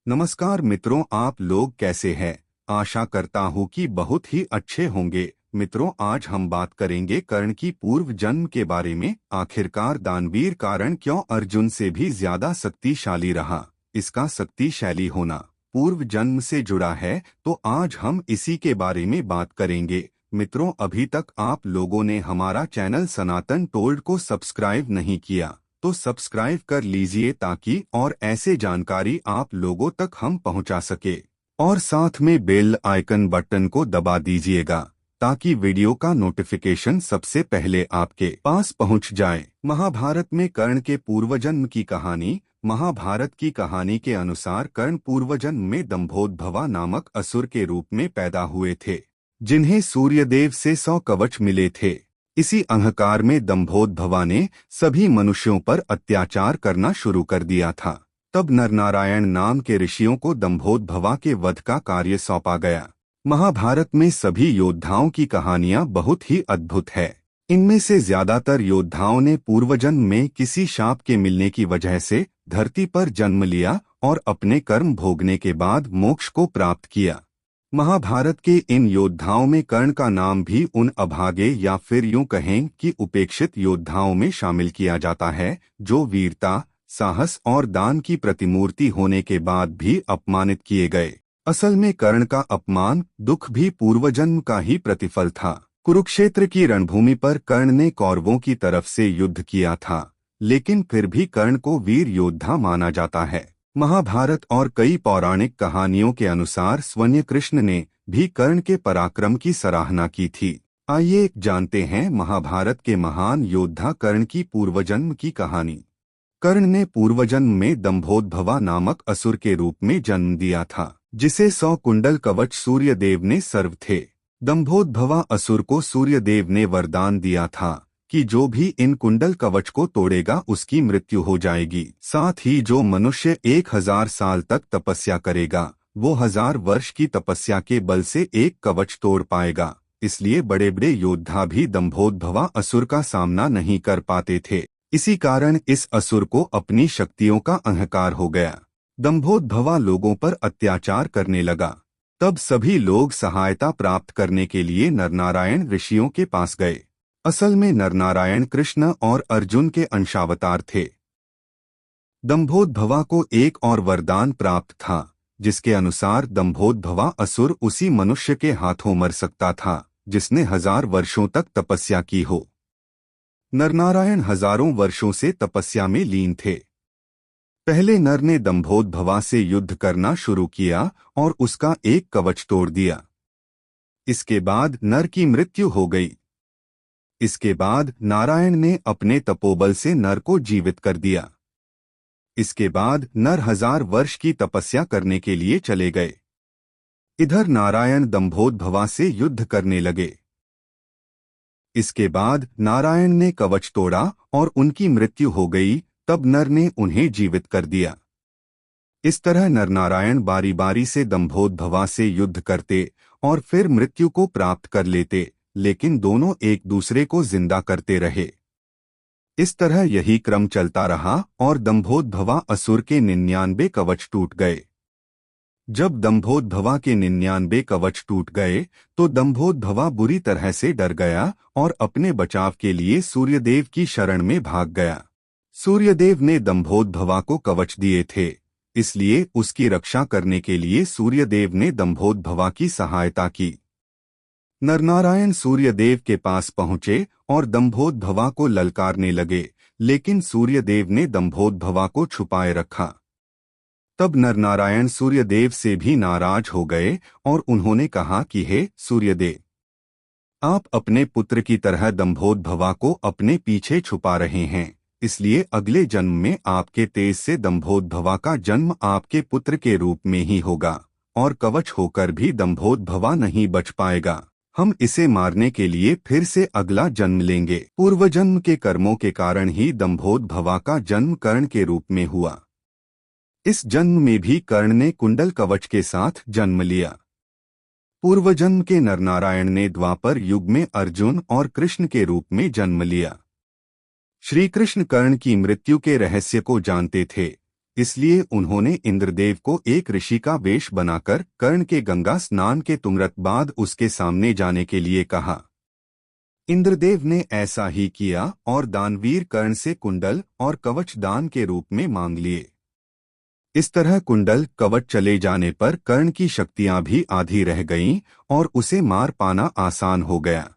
नमस्कार मित्रों, आप लोग कैसे हैं? आशा करता हूँ कि बहुत ही अच्छे होंगे। मित्रों, आज हम बात करेंगे कर्ण की पूर्व जन्म के बारे में। आखिरकार दानवीर कर्ण क्यों अर्जुन से भी ज्यादा शक्तिशाली रहा? इसका शक्तिशाली होना पूर्व जन्म से जुड़ा है, तो आज हम इसी के बारे में बात करेंगे। मित्रों, अभी तक आप लोगों ने हमारा चैनल सनातन टोल्ड को सब्सक्राइब नहीं किया तो सब्सक्राइब कर लीजिए, ताकि और ऐसे जानकारी आप लोगों तक हम पहुंचा सके। और साथ में बेल आइकन बटन को दबा दीजिएगा, ताकि वीडियो का नोटिफिकेशन सबसे पहले आपके पास पहुंच जाए। महाभारत में कर्ण के पूर्वजन्म की कहानी। महाभारत की कहानी के अनुसार कर्ण पूर्वजन्म में दंभोदभवा नामक असुर के रूप में पैदा हुए थे, जिन्हें सूर्यदेव से 100 कवच मिले थे। इसी अहंकार में दंभोदभवा ने सभी मनुष्यों पर अत्याचार करना शुरू कर दिया था। तब नरनारायण नाम के ऋषियों को दंभोदभवा के वध का कार्य सौंपा गया। महाभारत में सभी योद्धाओं की कहानियां बहुत ही अद्भुत है। इनमें से ज्यादातर योद्धाओं ने पूर्वजन्म में किसी शाप के मिलने की वजह से धरती पर जन्म लिया और अपने कर्म भोगने के बाद मोक्ष को प्राप्त किया। महाभारत के इन योद्धाओं में कर्ण का नाम भी उन अभागे या फिर यूं कहें कि उपेक्षित योद्धाओं में शामिल किया जाता है, जो वीरता, साहस और दान की प्रतिमूर्ति होने के बाद भी अपमानित किए गए। असल में कर्ण का अपमान, दुख भी पूर्वजन्म का ही प्रतिफल था। कुरुक्षेत्र की रणभूमि पर कर्ण ने कौरवों की तरफ से युद्ध किया था, लेकिन फिर भी कर्ण को वीर योद्धा माना जाता है। महाभारत और कई पौराणिक कहानियों के अनुसार स्वयं कृष्ण ने भी कर्ण के पराक्रम की सराहना की थी। आइए जानते हैं महाभारत के महान योद्धा कर्ण की पूर्वजन्म की कहानी। कर्ण ने पूर्वजन्म में दंभोदभवा नामक असुर के रूप में जन्म दिया था, जिसे 100 कुंडल कवच सूर्यदेव ने सर्व थे। दंभोदभवा असुर को सूर्यदेव ने वरदान दिया था कि जो भी इन कुंडल कवच को तोड़ेगा उसकी मृत्यु हो जाएगी। साथ ही जो मनुष्य 1000 साल तक तपस्या करेगा, वो 1000 वर्ष की तपस्या के बल से एक कवच तोड़ पाएगा। इसलिए बड़े बड़े योद्धा भी दंभोदभवा असुर का सामना नहीं कर पाते थे। इसी कारण इस असुर को अपनी शक्तियों का अहंकार हो गया। दंभोदभवा लोगों पर अत्याचार करने लगा। तब सभी लोग सहायता प्राप्त करने के लिए नरनारायण ऋषियों के पास गए। असल में नरनारायण कृष्ण और अर्जुन के अंशावतार थे। दंभोदभवा को एक और वरदान प्राप्त था, जिसके अनुसार दंभोदभवा असुर उसी मनुष्य के हाथों मर सकता था जिसने 1000 वर्षों तक तपस्या की हो। नरनारायण हजारों वर्षों से तपस्या में लीन थे। पहले नर ने दंभोदभवा से युद्ध करना शुरू किया और उसका एक कवच तोड़ दिया। इसके बाद नर की मृत्यु हो गई। इसके बाद नारायण ने अपने तपोबल से नर को जीवित कर दिया। इसके बाद नर 1000 वर्ष की तपस्या करने के लिए चले गए। इधर नारायण दंभोदभवा से युद्ध करने लगे। इसके बाद नारायण ने कवच तोड़ा और उनकी मृत्यु हो गई। तब नर ने उन्हें जीवित कर दिया। इस तरह नरनारायण बारी बारी से दंभोदभवा से युद्ध करते और फिर मृत्यु को प्राप्त कर लेते, लेकिन दोनों एक दूसरे को जिंदा करते रहे। इस तरह यही क्रम चलता रहा और दंभोदभवा असुर के 99 कवच टूट गए। जब दंभोदभवा के 99 कवच टूट गए तो दंभोदभवा बुरी तरह से डर गया और अपने बचाव के लिए सूर्यदेव की शरण में भाग गया। सूर्यदेव ने दंभोदभवा को कवच दिए थे, इसलिए उसकी रक्षा करने के लिए सूर्यदेव ने दंभोदभवा की सहायता की। नरनारायण सूर्यदेव के पास पहुंचे और दंभोदभवा को ललकारने लगे, लेकिन सूर्यदेव ने दंभोदभवा को छुपाए रखा। तब नरनारायण सूर्यदेव से भी नाराज हो गए और उन्होंने कहा कि हे सूर्यदेव, आप अपने पुत्र की तरह दंभोदभवा को अपने पीछे छुपा रहे हैं, इसलिए अगले जन्म में आपके तेज से दंभोदभवा का जन्म आपके पुत्र के रूप में ही होगा और कवच होकर भी दंभोदभवा नहीं बच पाएगा। हम इसे मारने के लिए फिर से अगला जन्म लेंगे। पूर्वजन्म के कर्मों के कारण ही दंभोदभवा का जन्म कर्ण के रूप में हुआ। इस जन्म में भी कर्ण ने कुंडल कवच के साथ जन्म लिया। पूर्वजन्म के नरनारायण ने द्वापर युग में अर्जुन और कृष्ण के रूप में जन्म लिया। श्री कृष्ण कर्ण की मृत्यु के रहस्य को जानते थे, इसलिए उन्होंने इंद्रदेव को एक ऋषि का वेश बनाकर कर्ण के गंगा स्नान के तुरंत बाद उसके सामने जाने के लिए कहा। इंद्रदेव ने ऐसा ही किया और दानवीर कर्ण से कुंडल और कवच दान के रूप में मांग लिए। इस तरह कुंडल कवच चले जाने पर कर्ण की शक्तियां भी आधी रह गईं और उसे मार पाना आसान हो गया।